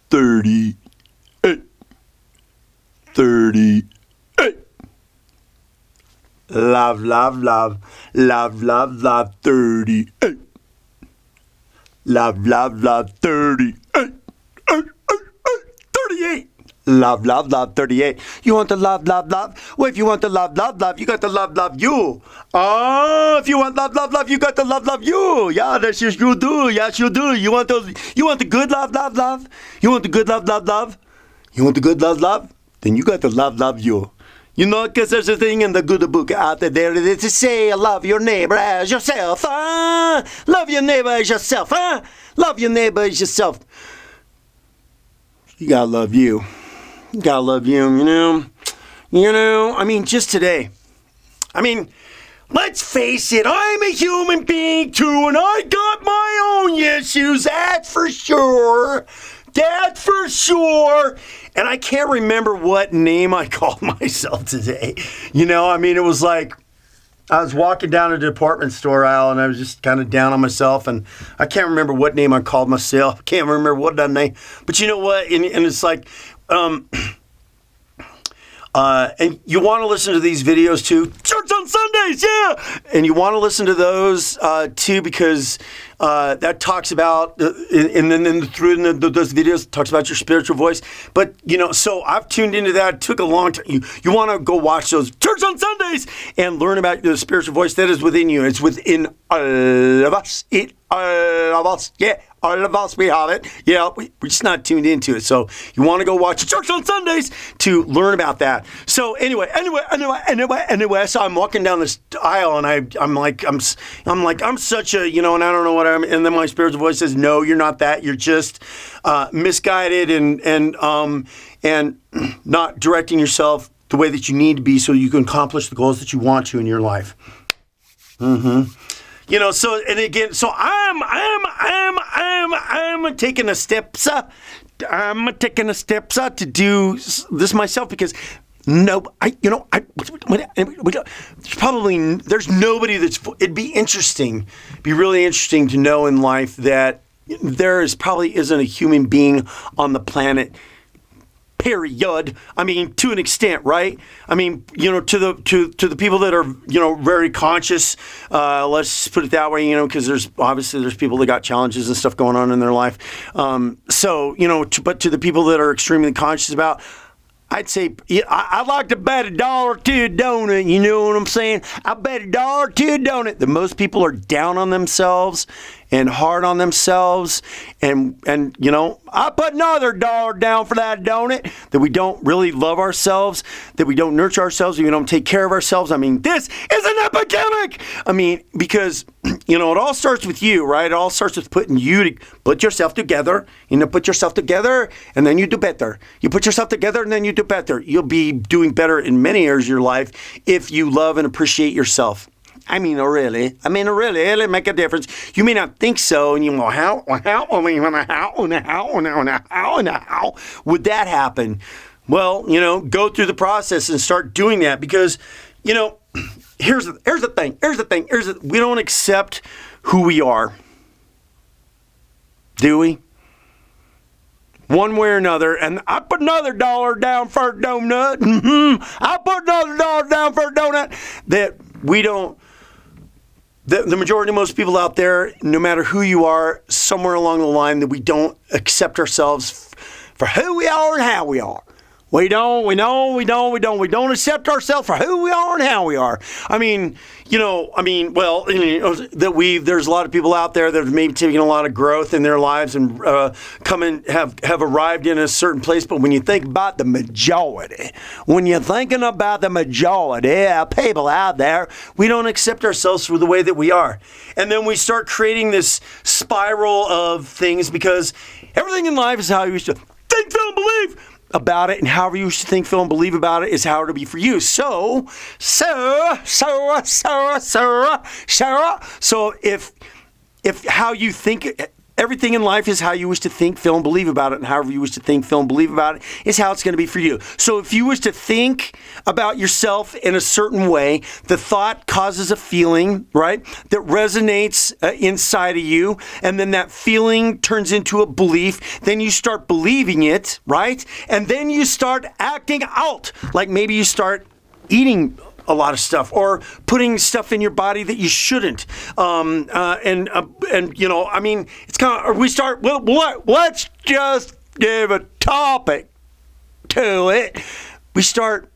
38. 38. Love, love, love. Love, love, love. 38. Love, love, love. 38. 38. Love, love, love, 38. You want to love, love, love? Well, if you want to love, love, love, you got to love, love you. Oh, if you want love, love, love, you got to love, love you. Yeah, that's just you do. Yes, you do. You want the good love, love, love? You want the good love, love, love? You want the good love, love? Then you got to love, love you. You know, because there's a thing in the good book out there that is to say, love your neighbor as yourself. Love your neighbor as yourself. Love your neighbor as yourself. You gotta love you. You gotta love you, you know. I mean, just today. I mean, let's face it, I'm a human being too, and I got my own issues, that's for sure. That's for sure. And I can't remember what name I called myself today. You know, I mean, it was like, I was walking down a department store aisle and I was just kind of down on myself, and I can't remember what name I called myself. I can't remember what that name. But you know what? And it's like, and you want to listen to these videos too. Church on Sundays, yeah. And you want to listen to those too, because that talks about, and then through those videos talks about your spiritual voice. But you know, so I've tuned into that. It took a long time. You want to go watch those Church on Sundays and learn about the spiritual voice that is within you. It's within all of us. All of us, yeah. All of us, we have it. Yeah, we're just not tuned into it. So you want to go watch Church on Sundays to learn about that. So anyway. So I'm walking down this aisle, and I'm like, I'm such a, you know, and I don't know what I'm. And then my spiritual voice says, no, you're not that. You're just misguided and not directing yourself the way that you need to be, so you can accomplish the goals that you want to in your life. You know, so, and again, so I'm taking a steps up. I'm taking a steps up to do this myself, because there's nobody it'd be really interesting to know in life that probably isn't a human being on the planet, period. I mean, to an extent, right? I mean, you know, to the people that are, you know, very conscious, let's put it that way, you know, because there's people that got challenges and stuff going on in their life. So, you know, but to the people that are extremely conscious about, I'd say, I'd like to bet $1 to a donut, you know what I'm saying? I bet $1 to a donut that most people are down on themselves and hard on themselves, and you know, I put another $1 down for that donut, that we don't really love ourselves, that we don't nurture ourselves, we don't take care of ourselves. I mean, this is an epidemic. I mean, because, you know, it all starts with you, right? It all starts with put yourself together, you know, put yourself together, and then you do better. You put yourself together, and then you do better. You'll be doing better in many areas of your life if you love and appreciate yourself. I mean, really make a difference. You may not think so, and you go, how would that happen? Well, you know, go through the process and start doing that, because, you know, here's the thing. We don't accept who we are, do we? One way or another, and I put another $1 down for a donut. I put another $1 down for a donut. That we don't. The majority of most people out there, no matter who you are, somewhere along the line, that we don't accept ourselves for who we are and how we are. We don't accept ourselves for who we are and how we are. I mean, well, you know, there's a lot of people out there that have maybe taken a lot of growth in their lives and have arrived in a certain place. But when you think about the majority, of people out there, we don't accept ourselves for the way that we are. And then we start creating this spiral of things, because everything in life is how you used to think, feel, and believe about it, and however you should think, feel, and believe about it is how it'll be for you. So if how you think Everything in life is how you wish to think, feel, and believe about it. And however you wish to think, feel, and believe about it is how it's going to be for you. So if you wish to think about yourself in a certain way, the thought causes a feeling, right, that resonates inside of you. And then that feeling turns into a belief. Then you start believing it, right? And then you start acting out. Like maybe you start eating a lot of stuff, or putting stuff in your body that you shouldn't. And you know, I mean, it's kind of, we start, well, let's just give a topic to it. We start,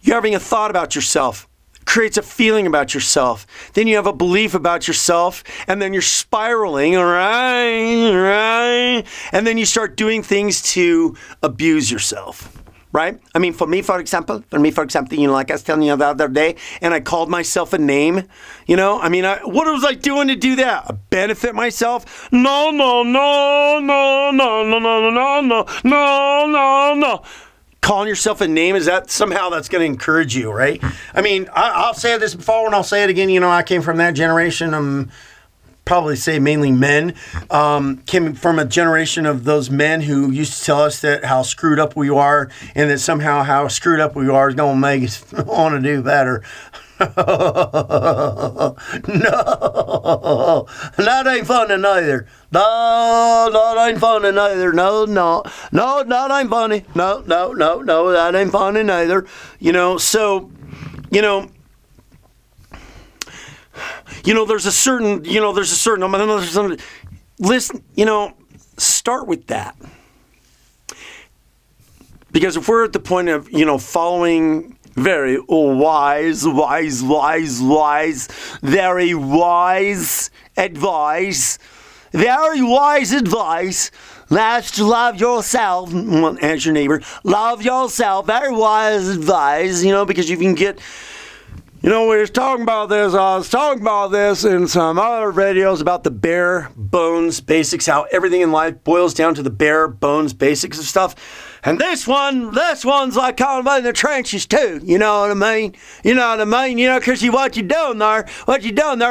you're having a thought about yourself, creates a feeling about yourself. Then you have a belief about yourself, and then you're spiraling, all right? And then you start doing things to abuse yourself. Right? I mean, for me, for example, you know, like I was telling you the other day, and I called myself a name, you know? I mean, what was I doing to do that? Benefit myself? No. Calling yourself a name, is that somehow that's going to encourage you, right? I mean, I'll say this before and I'll say it again. You know, I came from that generation. Probably say mainly men, came from a generation of those men who used to tell us that how screwed up we are, and that somehow how screwed up we are is going to make us want to do better. No, that ain't funny neither. No, that ain't funny neither. No, that ain't funny. No, that ain't funny neither. You know, so, you know, there's a certain, listen, you know, start with that. Because if we're at the point of, you know, following very wise advice, that's to love yourself, as your neighbor, love yourself, very wise advice, you know, because you can get, you know, we were talking about this. I was talking about this in some other videos about the bare bones basics, how everything in life boils down to the bare bones basics of stuff. And this one's like kind of in the trenches too. You know what I mean? You know, because what you're doing there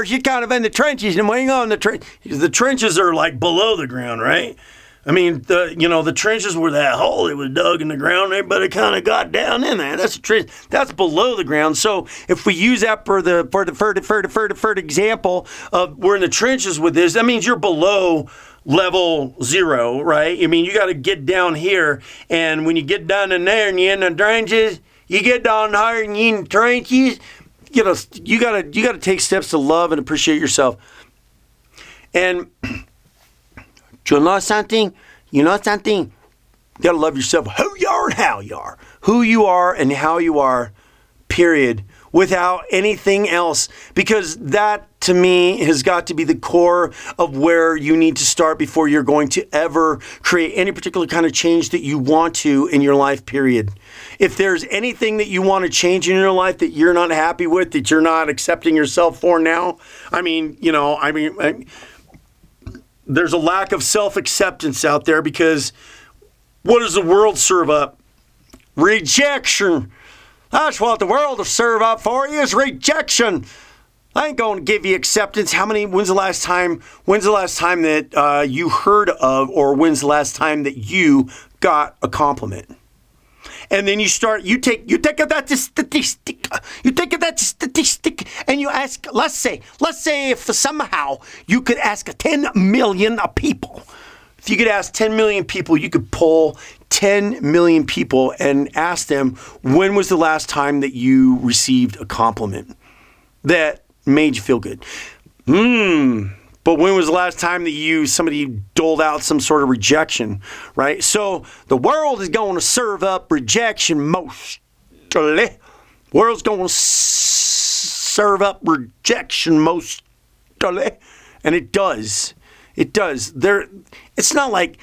is you're kind of in the trenches, and when you go in the trenches are like below the ground, right? I mean, the trenches were that hole that was dug in the ground. Everybody kind of got down in there. That's a trench. That's below the ground. So if we use that for the example of we're in the trenches with this, that means you're below level 0, right? I mean, you got to get down here, and when you get down in there and you're in the trenches, you get down here and you're in the trenches. You gotta take steps to love and appreciate yourself. And you know something? You got to love yourself, who you are and how you are. Who you are and how you are, period. Without anything else. Because that, to me, has got to be the core of where you need to start before you're going to ever create any particular kind of change that you want to in your life, period. If there's anything that you want to change in your life that you're not happy with, that you're not accepting yourself for now, there's a lack of self-acceptance out there, because what does the world serve up? Rejection. That's what the world will serve up for you, is rejection. I ain't going to give you acceptance. When's the last time that you heard of, or when's the last time that you got a compliment? And then you take that statistic, and you ask, let's say if somehow you could ask 10 million people, if you could ask 10 million people, you could poll 10 million people and ask them, when was the last time that you received a compliment that made you feel good? But when was the last time that somebody doled out some sort of rejection, right? So the world is going to serve up rejection mostly. The world's going to serve up rejection mostly. And it does. It does. It's not like,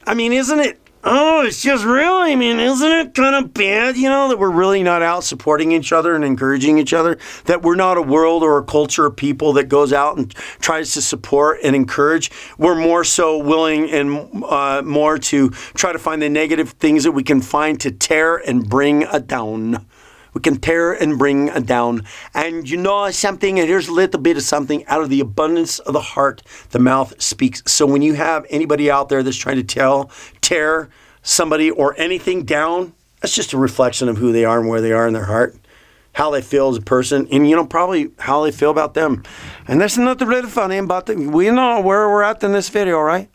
isn't it? Oh, it's just really, isn't it kind of bad, that we're really not out supporting each other and encouraging each other? That we're not a world or a culture of people that goes out and tries to support and encourage. We're more so willing and more to try to find the negative things that we can find to tear and bring down. We can tear and bring down. And you know something, and here's a little bit of something, out of the abundance of the heart, the mouth speaks. So when you have anybody out there that's trying to tear somebody or anything down, that's just a reflection of who they are and where they are in their heart, how they feel as a person, and, you know, probably how they feel about them. And there's nothing really funny about it. We know where we're at in this video, right?